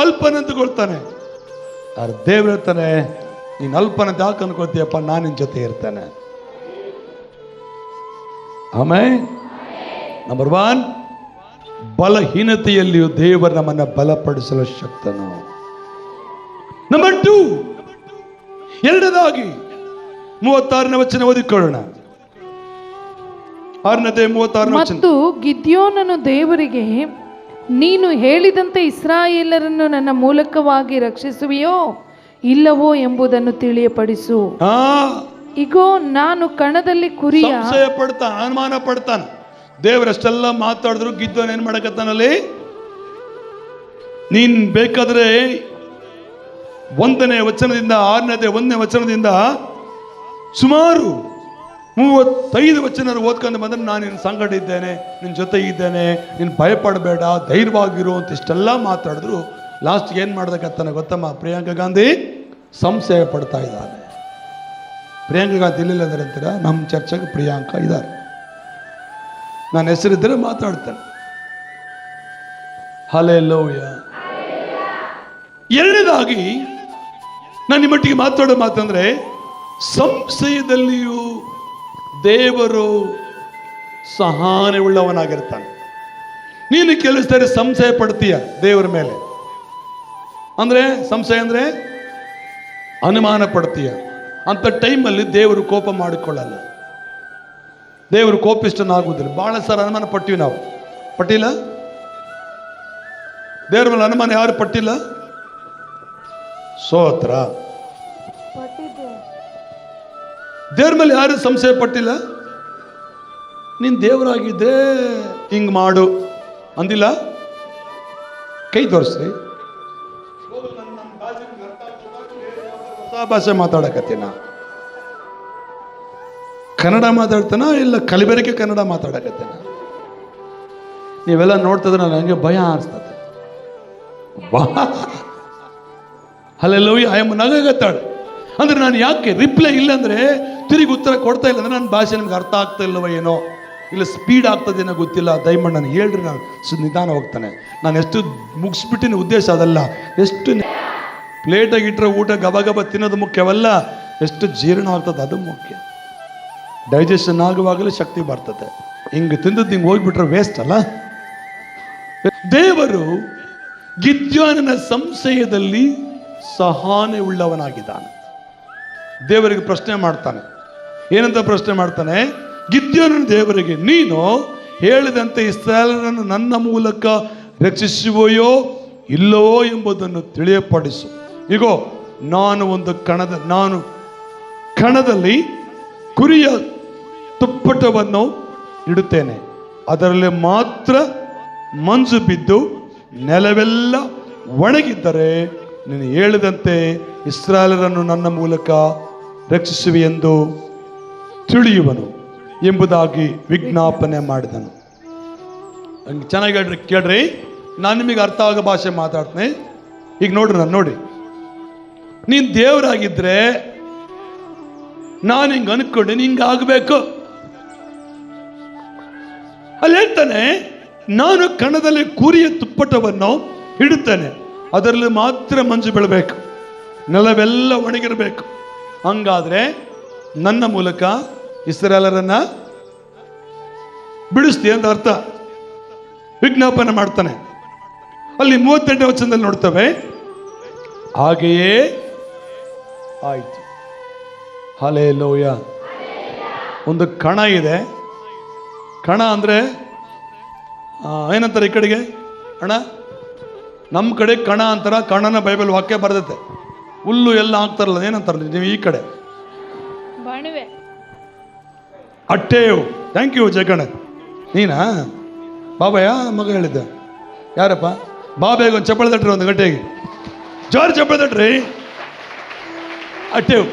ಅಲ್ಪನಂತಕೊಳ್ತಾನೆ. ಅವ್ರ ದೇವರು ಹೇಳ್ತಾನೆ, ನೀನು ಅಲ್ಪನಂತ ಯಾಕೆ ಅನ್ಕೊಳ್ತೀಯಪ್ಪ, ನಾನು ನಿನ್ನ ಜೊತೆ ಇರ್ತೇನೆ. ಆಮೇಲೆ ನಂಬರ್ 1, ಬಲಹೀನತೆಯಲ್ಲಿಯೂ ದೇವರು ನಮ್ಮನ್ನು ಬಲಪಡಿಸಲು ಶಕ್ತನು. ನಂಬರ್ 2, ಎರಡನೇದಾಗಿ 36ನೇ ವಚನ ಓದಿಕೊಳ್ಳೋಣ. 6ನೇ 36ನೇ ವಚನ. ಮತ್ತು ಗಿದ್ಯೋನನು ದೇವರಿಗೆ, ನೀನು ಹೇಳಿದಂತೆ ಇಸ್ರಾಯೇಲರನ್ನು ನನ್ನ ಮೂಲಕವಾಗಿ ರಕ್ಷಿಸುವೆಯೋ ಇಲ್ಲವೋ ಎಂಬುದನ್ನು ತಿಳಿಯಪಡಿಸು. ಇಗೋ, ನಾನು ಕಣದಲ್ಲಿ ಕುರಿಯ ಸಂಶಯ ಪಡ್ತಾನ, ಅನುಮಾನ ಪಡ್ತಾನ. ದೇವರಷ್ಟೆಲ್ಲ ಮಾತಾಡಿದ್ರು ಗಿದ್ದೋನ್ ಏನ್ ಮಾಡಕತ್ತಾನಲ್ಲಿ, ನೀನ್ ಬೇಕಾದ್ರೆ 1ನೇ ವಚನದಿಂದ 1ನೇ ವಚನದಿಂದ ಸುಮಾರು 35 ವಚನ ಓದ್ಕೊಂಡು ಬಂದ್ರೆ, ನಾನು ನಿನ್ನ ಸಂಗಡ ಇದ್ದೇನೆ, ನಿನ್ನ ಜೊತೆ ಇದ್ದೇನೆ, ನೀನು ಭಯಪಡಬೇಡ, ಧೈರ್ಯವಾಗಿರು ಅಂತ ಇಷ್ಟೆಲ್ಲ ಮಾತಾಡಿದ್ರು. ಲಾಸ್ಟ್ಗೆ ಏನು ಮಾಡ್ದಕ್ಕತ್ತಾನೆ ಗೊತ್ತಮ್ಮ? ಪ್ರಿಯಾಂಕಾ ಗಾಂಧಿ ಸಂಶಯ ಪಡ್ತಾ ಇದ್ದಾನೆ. ಪ್ರಿಯಾಂಕಾ ಗಾಂಧಿ ಇಲ್ಲಿಲ್ಲ ಇದ್ದಾರೆ ಅಂತೀರಾ? ನಮ್ಮ ಚರ್ಚೆಗೆ ಪ್ರಿಯಾಂಕಾ ಇದ್ದಾರೆ. ನಾನು ಹೆಸರಿದ್ದರೆ ಮಾತಾಡ್ತೇನೆ. ಹಲ್ಲೆಲೂಯಾ. ಎರಡನೇದಾಗಿ ನಾನು ನಿಮ್ಮೊಟ್ಟಿಗೆ ಮಾತಾಡೋ ಮಾತಂದ್ರೆ, ಸಂಶಯದಲ್ಲಿಯೂ ದೇವರು ಸಹನೆ ಉಳ್ಳವನಾಗಿರ್ತಾನೆ. ನೀನು ಕೆಲವು ಸಾರಿ ಸಂಶಯ ಪಡ್ತೀಯ ದೇವರ ಮೇಲೆ. ಅಂದ್ರೆ ಸಂಶಯ ಅಂದ್ರೆ ಅನುಮಾನ ಪಡ್ತೀಯ. ಅಂತ ಟೈಮಲ್ಲಿ ದೇವರು ಕೋಪ ಮಾಡಿಕೊಳ್ಳಲ್ಲ, ದೇವರು ಕೋಪಿಷ್ಟನಾಗುವುದಿಲ್ಲ. ಬಹಳ ಸಾರಿ ಅನುಮಾನ ಪಟ್ಟಿವಿ ನಾವು. ಪಟ್ಟಿಲ್ಲ? ದೇವರ ಮೇಲೆ ಅನುಮಾನ ಯಾರು ಪಟ್ಟಿಲ್ಲ? ಸೋತ್ರ. ದೇವ್ರ ಮೇಲೆ ಯಾರು ಸಂಶಯ ಪಟ್ಟಿಲ್ಲ? ನೀನ್ ದೇವರಾಗಿದ್ದೆ ಹಿಂಗ್ ಮಾಡು ಅಂದಿಲ್ಲ? ಕೈ ತೋರಿಸ್ರಿ. ಹೊಸ ಭಾಷೆ ಮಾತಾಡಕತ್ತೀನ, ಕನ್ನಡ ಮಾತಾಡ್ತಾನ ಇಲ್ಲ ಕಲಿಬೆರಕೆ ಕನ್ನಡ ಮಾತಾಡಕತ್ತೇನ? ನೀವೆಲ್ಲ ನೋಡ್ತಿದ್ರೆ ನನಗೆ ಭಯ ಅನಿಸ್ತದೆ. ಅಲ್ಲೆಲ್ಲೋಗಿ ಆಯಮ್ಮ ನಗತ್ತಾಳೆ. ಅಂದ್ರೆ ನಾನು ಯಾಕೆ ರಿಪ್ಲೈ ಇಲ್ಲ ಅಂದ್ರೆ, ತಿರುಗಿ ಉತ್ತರ ಕೊಡ್ತಾ ಇಲ್ಲ ಅಂದ್ರೆ ನನ್ನ ಭಾಷೆ ನಿಮ್ಗೆ ಅರ್ಥ ಆಗ್ತಾ ಇಲ್ಲವ ಏನೋ, ಇಲ್ಲ ಸ್ಪೀಡ್ ಆಗ್ತದೇನೋ ಗೊತ್ತಿಲ್ಲ. ದಯಮಾಡಿ ನಾನು ಹೇಳ್ರಿ, ನಾನು ನಿಧಾನ ಹೋಗ್ತಾನೆ. ನಾನು ಎಷ್ಟು ಮುಗಿಸ್ಬಿಟ್ಟಿನ ಉದ್ದೇಶ ಅದಲ್ಲ. ಎಷ್ಟು ಪ್ಲೇಟಾಗಿ ಇಟ್ಟರೆ ಊಟ ಗಬ ಗಬ ತಿನ್ನೋದು ಮುಖ್ಯವಲ್ಲ, ಎಷ್ಟು ಜೀರ್ಣ ಆಗ್ತದೆ ಅದು ಮುಖ್ಯ. ಡೈಜೆಷನ್ ಆಗುವಾಗಲೇ ಶಕ್ತಿ ಬರ್ತದೆ. ಹಿಂಗೆ ತಿಂದದ್ದು ಹಿಂಗೆ ಹೋಗ್ಬಿಟ್ರೆ ವೇಸ್ಟ್ ಅಲ್ಲ. ದೇವರು ಗಿದ್ಯೋನನ ಸಂಶಯದಲ್ಲಿ ಸಹನೆ ಉಳ್ಳವನಾಗಿದ್ದಾನೆ. ದೇವರಿಗೆ ಪ್ರಶ್ನೆ ಮಾಡ್ತಾನೆ. ಏನಂತ ಪ್ರಶ್ನೆ ಮಾಡ್ತಾನೆ? ಗಿದ್ಯೋನನ ದೇವರಿಗೆ, ನೀನು ಹೇಳಿದಂತೆ ಇಸ್ರಾಯೇಲರನ್ನು ನನ್ನ ಮೂಲಕ ರಕ್ಷಿಸುವೆಯೋ ಇಲ್ಲವೋ ಎಂಬುದನ್ನು ತಿಳಿಯಪಡಿಸು. ಈಗೋ ನಾನು ಕಣದಲ್ಲಿ ಕುರಿಯ ತುಪ್ಪಟವನ್ನು ಇಡುತ್ತೇನೆ, ಅದರಲ್ಲಿ ಮಾತ್ರ ಮಂಜು ಬಿದ್ದು ನೆಲವೆಲ್ಲ ಒಣಗಿದ್ದರೆ ನೀನು ಹೇಳಿದಂತೆ ಇಸ್ರಾಯೇಲರನ್ನು ನನ್ನ ಮೂಲಕ ರಕ್ಷಿಸುವೆ ಎಂದು ತಿಳಿಯುವನು ಎಂಬುದಾಗಿ ವಿಜ್ಞಾಪನೆ ಮಾಡಿದನು. ಹಂಗೆ ಚೆನ್ನಾಗಿ ಹೇಳ್ರಿ, ಕೇಳ್ರಿ. ನಾನು ನಿಮಗೆ ಅರ್ಥ ಆಗೋ ಭಾಷೆ ಮಾತಾಡ್ತೀನಿ. ಈಗ ನೋಡ್ರಿ, ನಾನು ನೋಡಿ, ನೀನು ದೇವರಾಗಿದ್ರೆ ನಾನು ಹಿಂಗೆ ಅನ್ಕೊಂಡೆ ಹಿಂಗೆ ಆಗಬೇಕು. ಅಲ್ಲಿ ಹೇಳ್ತಾನೆ, ನಾನು ಕಣದಲ್ಲಿ ಕುರಿಯ ತುಪ್ಪಟವನ್ನು ಇಡುತ್ತೇನೆ, ಅದರಲ್ಲಿ ಮಾತ್ರ ಮಂಜು ಬೀಳಬೇಕು, ನೆಲವೆಲ್ಲ ಒಣಗಿರಬೇಕು. ಹಂಗಾದ್ರೆ ನನ್ನ ಮೂಲಕ ಇಸ್ರಾಯೇಲರನ್ನ ಬಿಡಿಸ್ತೀಯ ಅಂತ ಅರ್ಥ. ವಿಜ್ಞಾಪನೆ ಮಾಡ್ತಾನೆ. ಅಲ್ಲಿ 38ನೇ ವಚನದಲ್ಲಿ ನೋಡ್ತೇವೆ, ಹಾಗೆಯೇ ಆಯ್ತು. ಹಲ್ಲೆಲೂಯ. ಒಂದು ಕಣ ಇದೆ. ಕಣ ಅಂದ್ರೆ ಏನಂತಾರೆ ಈ ಕಡೆಗೆ? ಅಣ್ಣ, ನಮ್ಮ ಕಡೆ ಕಣ ಅಂತಾರ. ಕಣನ ಬೈಬಲ್ ವಾಕ್ಯ ಬರ್ತೈತೆ. ಹುಲ್ಲು ಎಲ್ಲ ಹಾಕ್ತಾರಲ್ಲ, ಏನಂತಾರಲ್ಲ ನೀವು ಈ ಕಡೆ? ಅಟ್ಟೆವು. ಥ್ಯಾಂಕ್ ಯು ಜಗಣ. ನೀನಾ ಬಾಬಯ್ಯ ಮಗ ಹೇಳಿದ್ದ? ಯಾರಪ್ಪ? ಬಾಬಾಗ ಒಂದು ಚಪ್ಪಳ ತಟ್ರಿ, ಒಂದು ಗಂಟೆಗೆ ಜೋರು ಚಪ್ಪಳ ತಟ್ರಿ. ಅಟ್ಟೆವು.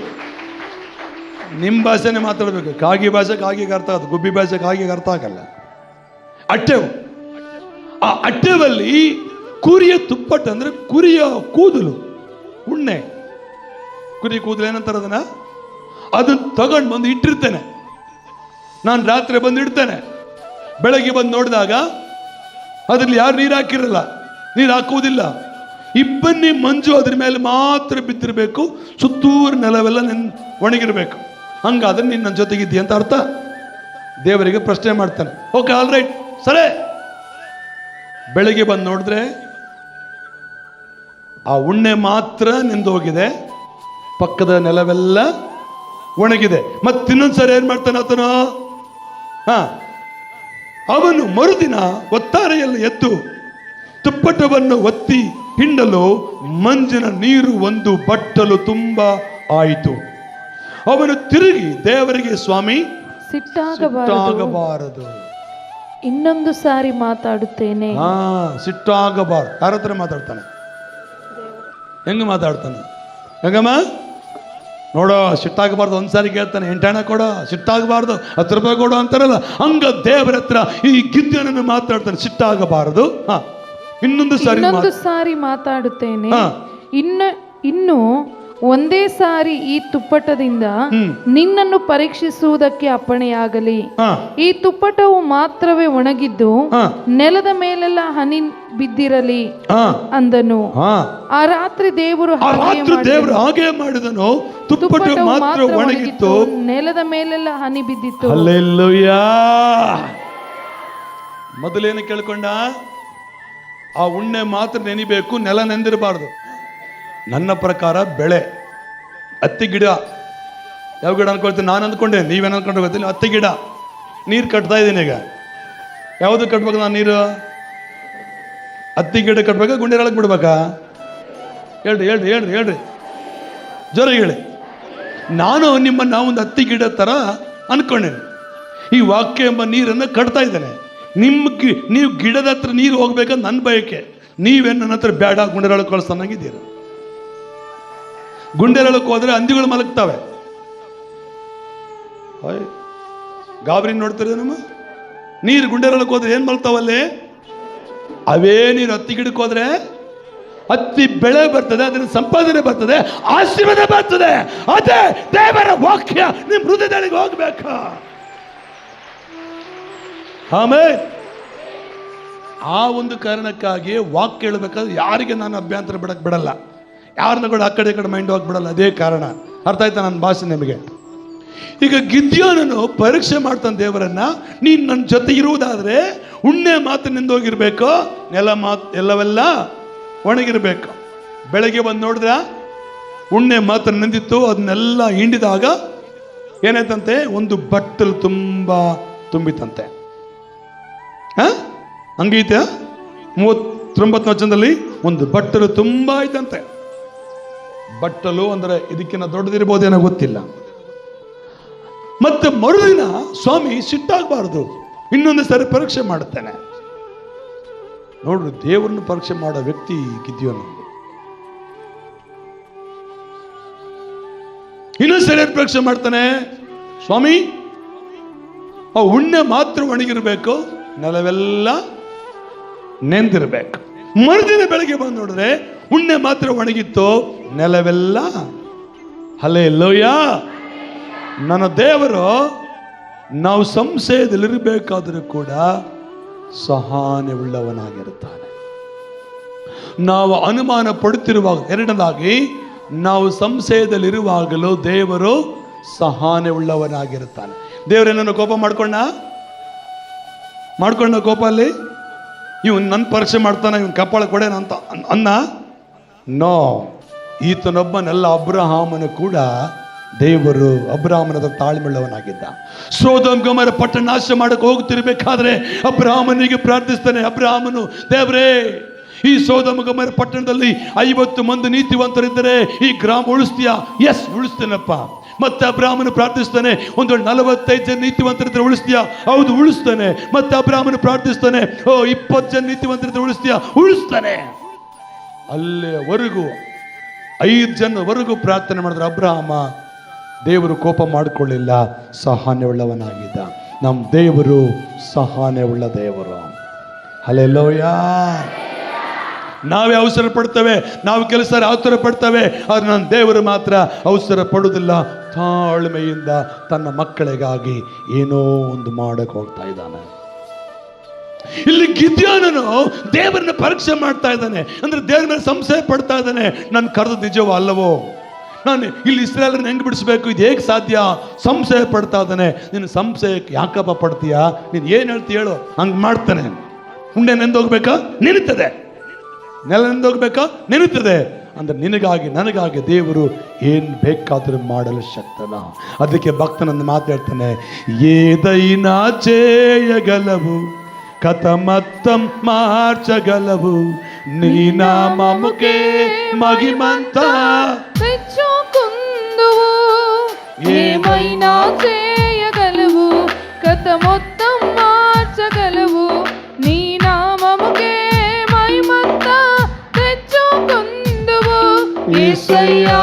ನಿಮ್ಮ ಭಾಷೆನೇ ಮಾತಾಡಬೇಕು. ಕಾಗಿ ಭಾಷೆ ಕಾಗಿಗೆ ಅರ್ಥ ಆಗುತ್ತೆ, ಗುಬ್ಬಿ ಭಾಷೆ ಕಾಗಿಗೆ ಅರ್ಥ ಆಗಲ್ಲ. ಅಟ್ಟೆವು. ಆ ಅಟ್ಟೆವಲ್ಲಿ ಕುರಿಯ ತುಪ್ಪಟ ಅಂದ್ರೆ ಕುರಿಯ ಕೂದಲು, ಉಣ್ಣೆ, ಕುರಿ ಕೂದಲು ಏನಂತಾರೆ ಅದನ್ನ ತಗೊಂಡು ಬಂದು ಇಟ್ಟಿರ್ತೇನೆ. ನಾನು ರಾತ್ರಿ ಬಂದು ಇಡ್ತೇನೆ. ಬೆಳಗ್ಗೆ ಬಂದು ನೋಡಿದಾಗ ಅದ್ರಲ್ಲಿ ಯಾರು ನೀರು ಹಾಕಿರಲ್ಲ, ನೀರು ಹಾಕುವುದಿಲ್ಲ. ಇಬ್ಬನಿ ಮಂಜು ಅದ್ರ ಮೇಲೆ ಮಾತ್ರ ಬಿದ್ದಿರಬೇಕು, ಸುತ್ತೂರು ನೆಲವೆಲ್ಲ ಒಣಗಿರ್ಬೇಕು. ಹಂಗಾದ್ರೆ ನೀನು ನನ್ನ ಜೊತೆಗಿದ್ದೀಯ ಅಂತ ಅರ್ಥ. ದೇವರಿಗೆ ಪ್ರಶ್ನೆ ಮಾಡ್ತಾನೆ. ಓಕೆ, ಆಲ್ ರೈಟ್, ಸರಿ. ಬೆಳಗ್ಗೆ ಬಂದು ನೋಡಿದ್ರೆ ಆ ಉಣ್ಣೆ ಮಾತ್ರ ನಿಂದೋಗಿದೆ, ಪಕ್ಕದ ನೆಲವೆಲ್ಲ ಒಣಗಿದೆ. ಮತ್ತಿನ್ನೊಂದ್ಸರಿ ಏನ್ ಮಾಡ್ತಾನೆ ಆತನು? ಅವನು ಮರುದಿನ ಒತ್ತಾರೆಯಲ್ಲಿ ಎದ್ದು ತುಪ್ಪಟವನ್ನು ಒತ್ತಿ ಹಿಂಡಲು ಮಂಜಿನ ನೀರು ಒಂದು ಬಟ್ಟಲು ತುಂಬ ಆಯಿತು. ಅವನು ತಿರುಗಿ ದೇವರಿಗೆ, ಸ್ವಾಮಿ ಸಿಟ್ಟಾಗಬಾರದು, ಇನ್ನೊಂದು ಸಾರಿ ಮಾತಾಡುತ್ತೇನೆ. ಸಿಟ್ಟಾಗಬಾರದು. ಯಾರ ಹತ್ರ ಮಾತಾಡ್ತಾನೆ? ಹೆಂಗ ಮಾತಾಡ್ತಾನೆ? ಹೆಂಗಮ್ಮ ನೋಡೋ, ಸಿಟ್ಟಾಗಬಾರ್ದು. ಒಂದ್ಸಾರಿ ಕೇಳ್ತಾನೆ, 8 ಹಣ ಕೊಡೋ, ಸಿಟ್ಟಾಗಬಾರ್ದು, 10 ರೂಪಾಯಿ ಕೊಡೋ ಅಂತಾರಲ್ಲ, ಹಂಗ ದೇವರ ಹತ್ರ ಈ ಗಿದ್ಯೋನನ್ನು ಮಾತಾಡ್ತಾನೆ. ಸಿಟ್ಟಾಗಬಾರದು. ಇನ್ನೊಂದು ಸಾರಿ ಮಾತಾಡುತ್ತೇನೆ. ಇನ್ನು ಒಂದೇ ಸಾರಿ ಈ ತುಪ್ಪಟದಿಂದ ನಿನ್ನನ್ನು ಪರೀಕ್ಷಿಸುವುದಕ್ಕೆ ಅಪ್ಪಣೆಯಾಗಲಿ. ಈ ತುಪ್ಪಟವು ಮಾತ್ರವೇ ಒಣಗಿದ್ದು ನೆಲದ ಮೇಲೆಲ್ಲ ಹನಿ ಬಿದ್ದಿರಲಿ ಅಂದನು. ಆ ರಾತ್ರಿ ದೇವರು ಹಾಗೆ ಮಾಡಿದನು. ತುಪ್ಪಟವು ಮಾತ್ರ ಒಣಗಿತ್ತು, ನೆಲದ ಮೇಲೆಲ್ಲ ಹನಿ ಬಿದ್ದಿತ್ತು. ಹಲ್ಲೆಲೂಯಾ. ಮೊದಲೇನು ಕೇಳ್ಕೊಂಡ? ಆ ಉಣ್ಣೆ ಮಾತ್ರ ನೆನಿಬೇಕು, ನೆಲ ನೆಂದಿರಬಾರ್ದು. ನನ್ನ ಪ್ರಕಾರ ಬೆಳೆ, ಹತ್ತಿ ಗಿಡ. ಯಾವ ಗಿಡ ಅನ್ಕೊಳ್ತೀನಿ? ನಾನು ಅಂದ್ಕೊಂಡೆ, ನೀವೇನು ಅನ್ಕೊಂಡು ಗೊತ್ತಿಲ್ಲ. ಹತ್ತಿ ಗಿಡ ನೀರು ಕಟ್ತಾ ಇದ್ದೀನಿ ಈಗ. ಯಾವುದು ಕಟ್ಬೇಕು ನಾನು ನೀರು? ಹತ್ತಿ ಗಿಡ ಕಟ್ಬೇಕಾ, ಗುಂಡಿರೊಳಗೆ ಬಿಡ್ಬೇಕಾ? ಹೇಳ್ರಿ ಜೋರಾಗಿ ಹೇಳಿ. ನಾನು ನಿಮ್ಮನ್ನು ಒಂದು ಹತ್ತಿ ಗಿಡ ಥರ ಅನ್ಕೊಂಡೇನೆ. ಈ ವಾಕ್ಯ ಎಂಬ ನೀರನ್ನು ಕಟ್ತಾ ಇದ್ದೇನೆ. ನೀವು ಗಿಡದ ಹತ್ರ ನೀರು ಹೋಗ್ಬೇಕಂತ ನನ್ನ ಬಯಕೆ. ನೀವೇನು ನನ್ನ ಹತ್ರ ಬೇಡ, ಗುಂಡಿರೊಳಗೆ ಕಳಿಸ್ತಾನಾಗಿದ್ದೀರ. ಗುಂಡೆರಳಕ್ಕೆ ಹೋದ್ರೆ ಹಂದಿಗಳು ಮಲಗ್ತವೆ. ಗಾಬರಿ ನೋಡ್ತಾರೆ ನಮ್ಮ ನೀರು ಗುಂಡೆರಳಕ್ಕೆ ಹೋದ್ರೆ ಏನ್ ಮಲ್ತಾವಲ್ಲಿ? ಅವೇ ನೀರು ಹತ್ತಿ ಗಿಡಕ್ಕೆ ಹೋದ್ರೆ ಹತ್ತಿ ಬೆಳೆ ಬರ್ತದೆ, ಅದರ ಸಂಪಾದನೆ ಬರ್ತದೆ, ಆಶೀರ್ವಾದ ಬರ್ತದೆ. ಅದೇ ದೇವರ ವಾಕ್ಯ ನಿಮ್ ಹೃದಯದೊಳಗೆ ಹೋಗ್ಬೇಕ. ಆಮೇಲೆ ಆ ಒಂದು ಕಾರಣಕ್ಕಾಗಿ ವಾಕ್ಯ ಹೇಳ್ಬೇಕಾದ್ರೆ ಯಾರಿಗೆ ನಾನು ಅಭ್ಯಂತರ ಬಿಡಲ್ಲ, ಯಾರನ್ನ ಕೂಡ ಆ ಕಡೆ ಈ ಕಡೆ ಮೈಂಡ್ ಹೋಗ್ಬಿಡಲ್ಲ. ಅದೇ ಕಾರಣ. ಅರ್ಥ ಆಯ್ತಾ ನನ್ನ ಭಾಷೆ ನಿಮಗೆ? ಈಗ ಗಿದ್ಯೋನನು ಪರೀಕ್ಷೆ ಮಾಡ್ತಾನೆ ದೇವರನ್ನ, ನೀನ್ ನನ್ನ ಜೊತೆ ಇರುವುದಾದ್ರೆ ಉಣ್ಣೆ ಮಾತ್ರ ನಿಂದೋಗಿರ್ಬೇಕು, ನೆಲ ಎಲ್ಲವೆಲ್ಲ ಒಣಗಿರ್ಬೇಕು. ಬೆಳಗ್ಗೆ ಬಂದು ನೋಡಿದ್ರ ಉಣ್ಣೆ ಮಾತ್ರ ನಿಂದಿತ್ತು, ಅದನ್ನೆಲ್ಲ ಹಿಂಡಿದಾಗ ಏನಾಯ್ತಂತೆ? ಒಂದು ಬಟ್ಟಲು ತುಂಬಾ ತುಂಬಿತಂತೆ. ಹಂಗೈತೆ 39 ವಚನದಲ್ಲಿ ಒಂದು ಬಟ್ಟಲು ತುಂಬಾ ಐತಂತೆ. ಬಟ್ಟಲು ಅಂದ್ರೆ ಇದಕ್ಕಿಂತ ದೊಡ್ಡದಿರ್ಬೋದೇನೋ ಗೊತ್ತಿಲ್ಲ. ಮತ್ತೆ ಮರುದಿನ ಸ್ವಾಮಿ ಸಿಟ್ಟಾಗಬಾರದು, ಇನ್ನೊಂದು ಸರಿ ಪರೀಕ್ಷೆ ಮಾಡುತ್ತೇನೆ. ನೋಡ್ರಿ, ದೇವರನ್ನು ಪರೀಕ್ಷೆ ಮಾಡೋ ವ್ಯಕ್ತಿ ಗಿದ್ಯೋನು. ಇನ್ನೊಂದು ಸರಿ ಪರೀಕ್ಷೆ ಮಾಡ್ತಾನೆ. ಸ್ವಾಮಿ, ಆ ಉಣ್ಣೆ ಮಾತ್ರ ಒಣಗಿರ್ಬೇಕು, ನೆಲವೆಲ್ಲ ನೆಂದಿರ್ಬೇಕು. ಮರುದಿನ ಬೆಳಗ್ಗೆ ಬಂದು ನೋಡಿದ್ರೆ ಉಣ್ಣೆ ಮಾತ್ರ ಒಣಗಿತ್ತು, ನೆಲವೆಲ್ಲ ಹಲ್ಲೆಲೂಯ. ನನ್ನ ದೇವರು ನಾವು ಸಂಶಯದಲ್ಲಿರಬೇಕಾದರೂ ಕೂಡ ಸಹನೆ ಉಳ್ಳವನಾಗಿರುತ್ತಾನೆ. ನಾವು ಅನುಮಾನ ಪಡುತ್ತಿರುವಾಗ, ಎರಡನೇದಾಗಿ ನಾವು ಸಂಶಯದಲ್ಲಿರುವಾಗಲೂ ದೇವರು ಸಹನೆ ಉಳ್ಳವನಾಗಿರುತ್ತಾನೆ. ದೇವರೇನನ್ನು ಕೋಪ ಮಾಡ್ಕೊಂಡ ಕೋಪ ಅಲ್ಲಿ ಇವನ್ ನನ್ನ ಪರೀಕ್ಷೆ ಮಾಡ್ತಾನೆ, ಇವನ್ ಕಪಾಳ ಕೊಡೇನ ಅಂತ ಅನ್ನ ನೋ. ಈತನೊಬ್ಬನೆಲ್ಲ ಅಬ್ರಹಾಮನು ಕೂಡ ದೇವರು ಅಬ್ರಹಾಮನ ತಾಳ್ಮೆಳ್ಳವನಾಗಿದ್ದ. ಸೊದೋಮ್ ಗೊಮೋರ ಪಟ್ಟಣ ನಾಶ ಮಾಡಕ್ಕೆ ಹೋಗ್ತಿರ್ಬೇಕಾದ್ರೆ ಅಬ್ರಹಾಮನಿಗೆ ಪ್ರಾರ್ಥಿಸ್ತಾನೆ. ಅಬ್ರಹಾಮನು, ದೇವರೇ, ಈ ಸೊದೋಮ್ ಗೊಮೋರ ಪಟ್ಟಣದಲ್ಲಿ 50 ಮಂದಿ ನೀತಿವಂತರಿದ್ದರೆ ಈ ಗ್ರಾಮ ಉಳಿಸ್ತೀಯಾ? ಎಸ್, ಉಳಿಸ್ತೇನಪ್ಪ. ಮತ್ತೆ ಅಬ್ರಹಾಮನು ಪ್ರಾರ್ಥಿಸ್ತಾನೆ, ಒಂದು 45 ಜನ ನೀತಿವಂತರಿದ್ರೆ ಉಳಿಸ್ತೀಯಾ? ಹೌದು, ಉಳಿಸ್ತಾನೆ. ಮತ್ತೆ ಅಬ್ರಹಾಮನು ಪ್ರಾರ್ಥಿಸ್ತಾನೆ, 20 ಜನ ನೀತಿವಂತರಿದ್ರೆ ಉಳಿಸ್ತೀಯಾ? ಉಳಿಸ್ತಾನೆ. ಅಲ್ಲಿವರೆಗೂ 5 ಜನವರೆಗೂ ಪ್ರಾರ್ಥನೆ ಮಾಡಿದ್ರೆ ಅಬ್ರಹಾಮ ದೇವರು ಕೋಪ ಮಾಡಿಕೊಳ್ಳಿಲ್ಲ, ಸಹನೆ ಉಳ್ಳವನಾಗಿದ್ದ. ನಮ್ಮ ದೇವರು ಸಹನೆ ಉಳ್ಳ ದೇವರು. ಹಲ್ಲೆಲೂಯ. ನಾವೇ ಅವಸರ ಪಡ್ತೇವೆ, ನಾವು ಕೆಲಸ ಆತುರ ಪಡ್ತೇವೆ, ಆದ್ರೆ ನನ್ನ ದೇವರು ಮಾತ್ರ ಅವಸರ ಪಡುವುದಿಲ್ಲ. ತಾಳ್ಮೆಯಿಂದ ತನ್ನ ಮಕ್ಕಳಿಗಾಗಿ ಏನೋ ಒಂದು ಮಾಡಕ್ಕೆ ಹೋಗ್ತಾ ಇದ್ದಾನೆ. ಇಲ್ಲಿ ಗಿದ್ಯೋನನು ದೇವರನ್ನ ಪರೀಕ್ಷೆ ಮಾಡ್ತಾ ಇದ್ದಾನೆ. ಅಂದ್ರೆ ದೇವರ ಮೇಲೆ ಸಂಶಯ ಪಡ್ತಾ ಇದ್ದಾನೆ. ನನ್ನ ಕರೆದು ನಿಜವೋ ಅಲ್ಲವೋ, ನಾನು ಇಲ್ಲಿ ಇಸ್ರಾಯೇಲರನ್ನ ಹೆಂಗ್ ಬಿಡಿಸ್ಬೇಕು, ಇದು ಹೇಗೆ ಸಾಧ್ಯ? ಸಂಶಯ ಪಡ್ತಾ ಇದ್ದಾನೆ. ನೀನು ಸಂಶಯಕ್ಕೆ ಯಾಕಪ್ಪ ಪಡ್ತೀಯಾ? ನೀನು ಏನು ಹೇಳ್ತೀಯ ಹೇಳು, ಹಂಗೆ ಮಾಡ್ತಾನೆ. ಉಂಡೆ ನೆಂದೋಗ್ಬೇಕಾ? ನೆನೀತದೆ. ನೆಲ ನೆಂದೋಗ್ಬೇಕಾ? ನೆನೀತದೆ. ಅಂದ್ರೆ ನಿನಗಾಗಿ ನನಗಾಗಿ ದೇವರು ಏನ್ ಬೇಕಾದರೂ ಮಾಡಲು ಶಕ್ತನ. ಅದಕ್ಕೆ ಭಕ್ತನನ್ನು ಮಾತಾಡ್ತಾನೆ, ಏದೈನಾ చేయగలవు, కథమత్తం మార్చగలవు, నీ నామముకే మహిమంతా తెచ్చుకుందువు. ఏమైనా చేయగలవు, కథ మొత్తం మార్చగలవు, నీ నామముకే మహిమంతా తెచ్చుకుందువు. యేసయ్యా,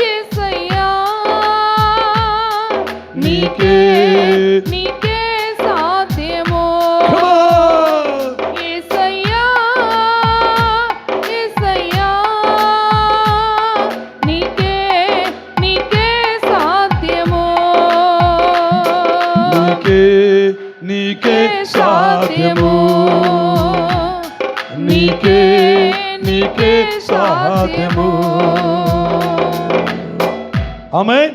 యేసయ్యా, నీకే సాధ్యమో. యేసయ్యా, యేసయ్యా, నీకే సాధ్యమో. నీకే సాధ్యము, నీకే సాధ్యము. ఆమేన్.